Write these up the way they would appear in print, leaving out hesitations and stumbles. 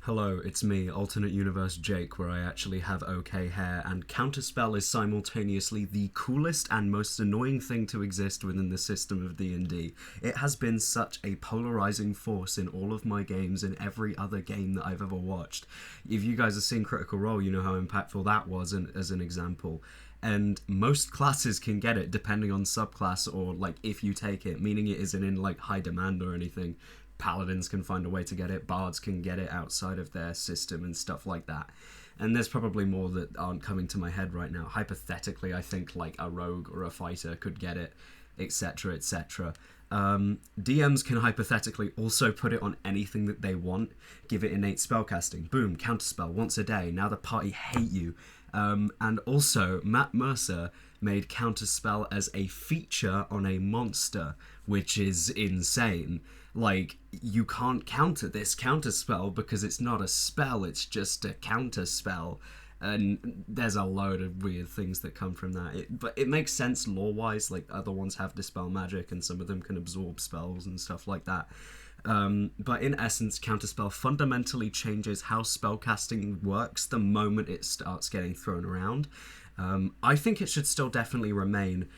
Hello, it's me, alternate universe Jake, where I actually have okay hair, and Counterspell is simultaneously the coolest and most annoying thing to exist within the system of D&D. It has been such a polarizing force in all of my games and every other game that I've ever watched. If you guys have seen Critical Role, you know how impactful that was as an example. And most classes can get it depending on subclass or like if you take it, meaning it isn't in like high demand or anything. Paladins can find a way to get it, bards can get it outside of their system and stuff like that. And there's probably more that aren't coming to my head right now. Hypothetically, I think like a rogue or a fighter could get it, etc, etc. DMs can hypothetically also put it on anything that they want, give it innate spellcasting, boom, counterspell once a day, now the party hate you. And also, Matt Mercer made counterspell as a feature on a monster, which is insane. Like, you can't counter this counterspell because it's not a spell, it's just a counterspell. And there's a load of weird things that come from that. But it makes sense lore-wise, like other ones have dispel magic and some of them can absorb spells and stuff like that. But in essence, Counterspell fundamentally changes how spellcasting works the moment it starts getting thrown around. I think it should still definitely remain,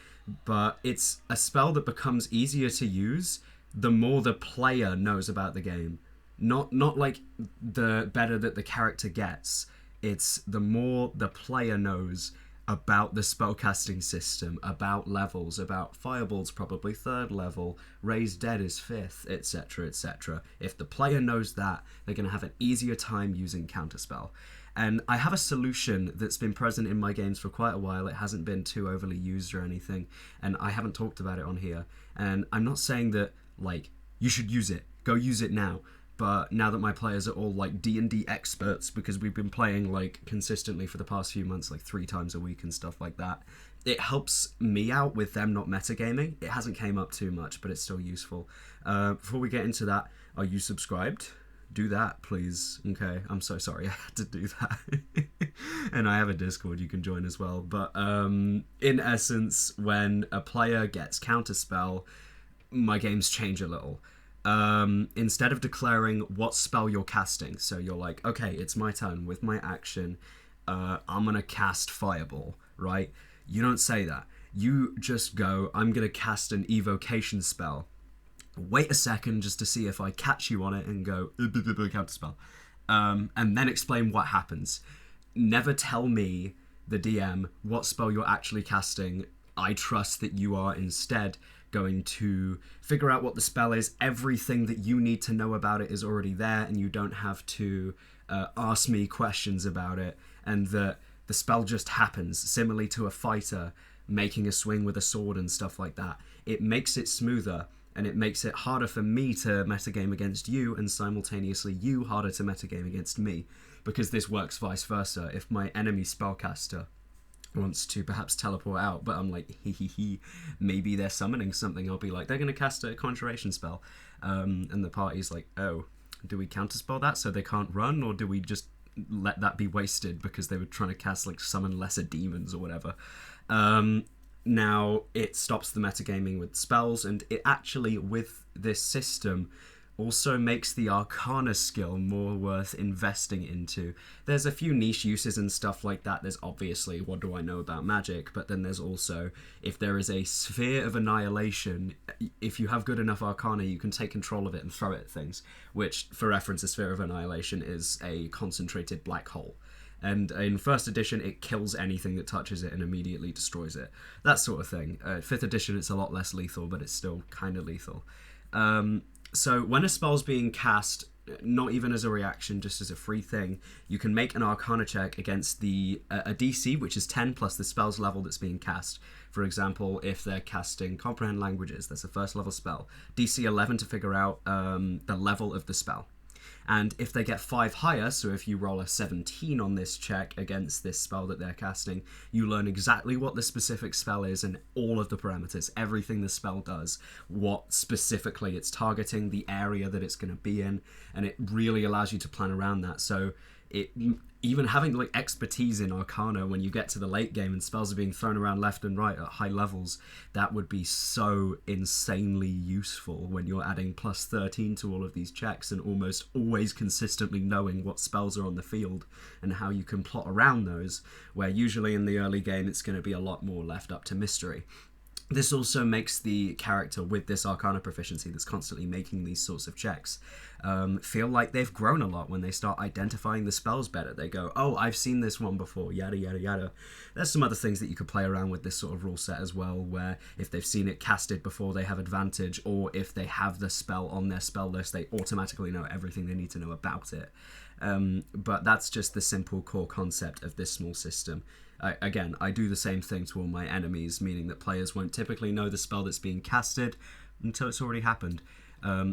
but it's a spell that becomes easier to use the more the player knows about the game. Not like the better that the character gets, it's the more the player knows about the spellcasting system, about levels, about fireballs probably 3rd level, raise dead is 5th, etc, etc. If the player knows that, they're going to have an easier time using Counterspell. And I have a solution that's been present in my games for quite a while. It hasn't been too overly used or anything, and I haven't talked about it on here. And I'm not saying that, like, you should use it, go use it now. But now that my players are all like D&D experts, because we've been playing like consistently for the past few months, like 3 times a week and stuff like that, it helps me out with them not metagaming. It hasn't came up too much, but it's still useful. Before we get into that, are you subscribed? Do that, please. Okay, I'm so sorry I had to do that. And I have a Discord you can join as well. But in essence, when a player gets Counterspell, my games change a little. Instead of declaring what spell you're casting, so you're like, okay, it's my turn with my action, I'm gonna cast Fireball, right? You don't say that. You just go, I'm gonna cast an evocation spell. Wait a second just to see if I catch you on it and go, counterspell. And then explain what happens. Never tell me, the DM, what spell you're actually casting. I trust that you are instead going to figure out what the spell is. Everything that you need to know about it is already there, and you don't have to ask me questions about it, and that the spell just happens, similarly to a fighter making a swing with a sword and stuff like that. It makes it smoother, and it makes it harder for me to metagame against you, and simultaneously you harder to metagame against me, because this works vice versa. If my enemy spellcaster wants to perhaps teleport out, but I'm like, maybe they're summoning something, I'll be like, they're going to cast a conjuration spell. And the party's like, oh, do we counterspell that so they can't run, or do we just let that be wasted because they were trying to cast, like, summon lesser demons or whatever? Now, it stops the metagaming with spells, and it actually, with this system, also makes the Arcana skill more worth investing into. There's a few niche uses and stuff like that. There's obviously, what do I know about magic? But then there's also, if there is a sphere of annihilation, if you have good enough Arcana, you can take control of it and throw it at things, which, for reference, a sphere of annihilation is a concentrated black hole. And in 1st edition, it kills anything that touches it and immediately destroys it. That sort of thing. 5th edition, it's a lot less lethal, but it's still kind of lethal. So when a spell's being cast, not even as a reaction, just as a free thing, you can make an Arcana check against a DC, which is 10 plus the spell's level that's being cast. For example, if they're casting Comprehend Languages, that's a 1st level spell. DC 11 to figure out the level of the spell. And if they get 5 higher, so if you roll a 17 on this check against this spell that they're casting, you learn exactly what the specific spell is and all of the parameters, everything the spell does, what specifically it's targeting, the area that it's going to be in, and it really allows you to plan around that. So it even having like expertise in Arcana when you get to the late game and spells are being thrown around left and right at high levels, that would be so insanely useful when you're adding plus 13 to all of these checks and almost always consistently knowing what spells are on the field and how you can plot around those, where usually in the early game it's going to be a lot more left up to mystery. This also makes the character with this Arcana proficiency that's constantly making these sorts of checks feel like they've grown a lot when they start identifying the spells better. They go, oh, I've seen this one before, yada, yada, yada. There's some other things that you could play around with this sort of rule set as well, where if they've seen it casted before, they have advantage, or if they have the spell on their spell list, they automatically know everything they need to know about it. But that's just the simple core concept of this small system. Again, I do the same thing to all my enemies, meaning that players won't typically know the spell that's being casted until it's already happened.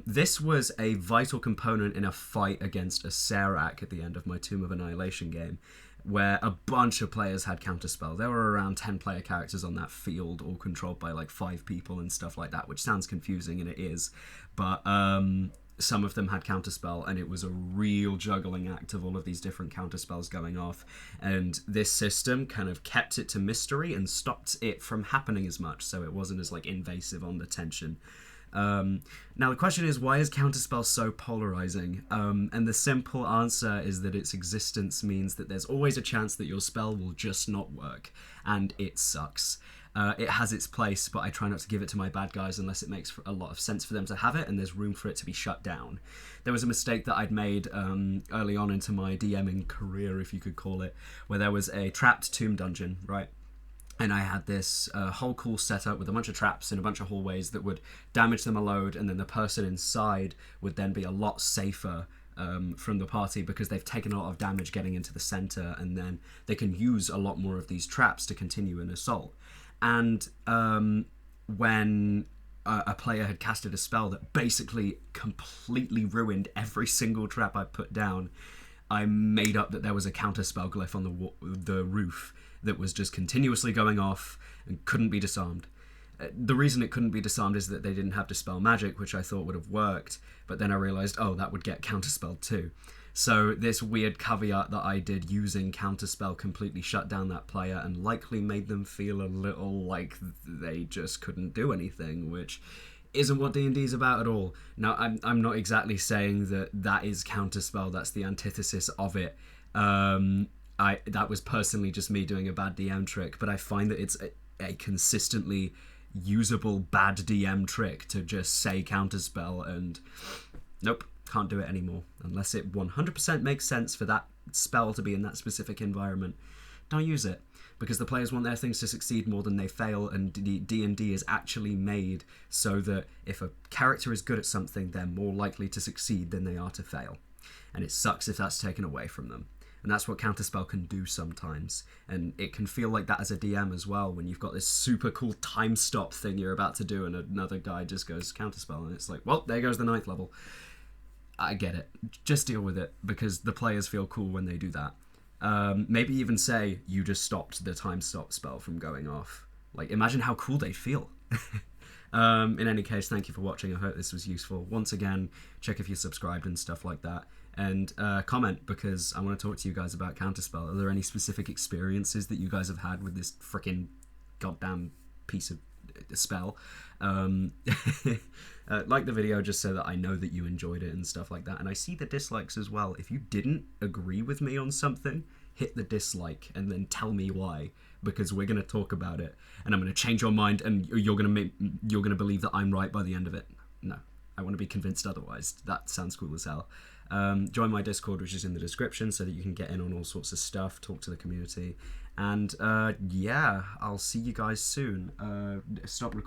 This was a vital component in a fight against a Serac at the end of my Tomb of Annihilation game, where a bunch of players had Counterspell. There were around 10 player characters on that field, all controlled by like 5 people and stuff like that, which sounds confusing, and it is. But some of them had Counterspell, and it was a real juggling act of all of these different Counterspells going off. And this system kind of kept it to mystery and stopped it from happening as much, so it wasn't as like invasive on the tension. Now the question is, why is Counterspell so polarizing? And the simple answer is that its existence means that there's always a chance that your spell will just not work, and it sucks. It has its place, but I try not to give it to my bad guys unless it makes a lot of sense for them to have it and there's room for it to be shut down. There was a mistake that I'd made early on into my DMing career, if you could call it, where there was a trapped tomb dungeon, right? And I had this whole cool setup with a bunch of traps in a bunch of hallways that would damage them a load, and then the person inside would then be a lot safer from the party because they've taken a lot of damage getting into the center, and then they can use a lot more of these traps to continue an assault. And when a player had casted a spell that basically completely ruined every single trap I put down, I made up that there was a Counterspell glyph on the roof that was just continuously going off and couldn't be disarmed. The reason it couldn't be disarmed is that they didn't have Dispel Magic, which I thought would have worked, but then I realised, oh, that would get Counterspelled too. So this weird caveat that I did using Counterspell completely shut down that player and likely made them feel a little like they just couldn't do anything, which isn't what D&D is about at all. Now, I'm not exactly saying that is Counterspell, that's the antithesis of it. That was personally just me doing a bad DM trick, but I find that it's a consistently usable bad DM trick to just say Counterspell and nope, can't do it anymore unless it 100% makes sense for that spell to be in that specific environment. Don't use it, because the players want their things to succeed more than they fail, and D&D is actually made so that if a character is good at something, they're more likely to succeed than they are to fail, and it sucks if that's taken away from them. And that's what Counterspell can do sometimes. And it can feel like that as a DM as well, when you've got this super cool time stop thing you're about to do and another guy just goes Counterspell, and it's like, well, there goes the 9th level. I get it. Just deal with it, because the players feel cool when they do that. Maybe even say, you just stopped the time stop spell from going off. Like, imagine how cool they'd feel. In any case, thank you for watching. I hope this was useful. Once again, check if you're subscribed and stuff like that. And comment, because I want to talk to you guys about Counterspell. Are there any specific experiences that you guys have had with this freaking goddamn piece of spell? Like the video just so that I know that you enjoyed it and stuff like that. And I see the dislikes as well. If you didn't agree with me on something, hit the dislike and then tell me why, because we're going to talk about it and I'm going to change your mind and you're going to believe that I'm right by the end of it. No, I want to be convinced otherwise. That sounds cool as hell. Join my Discord, which is in the description, so that you can get in on all sorts of stuff, talk to the community, and yeah, I'll see you guys soon. Stop recording.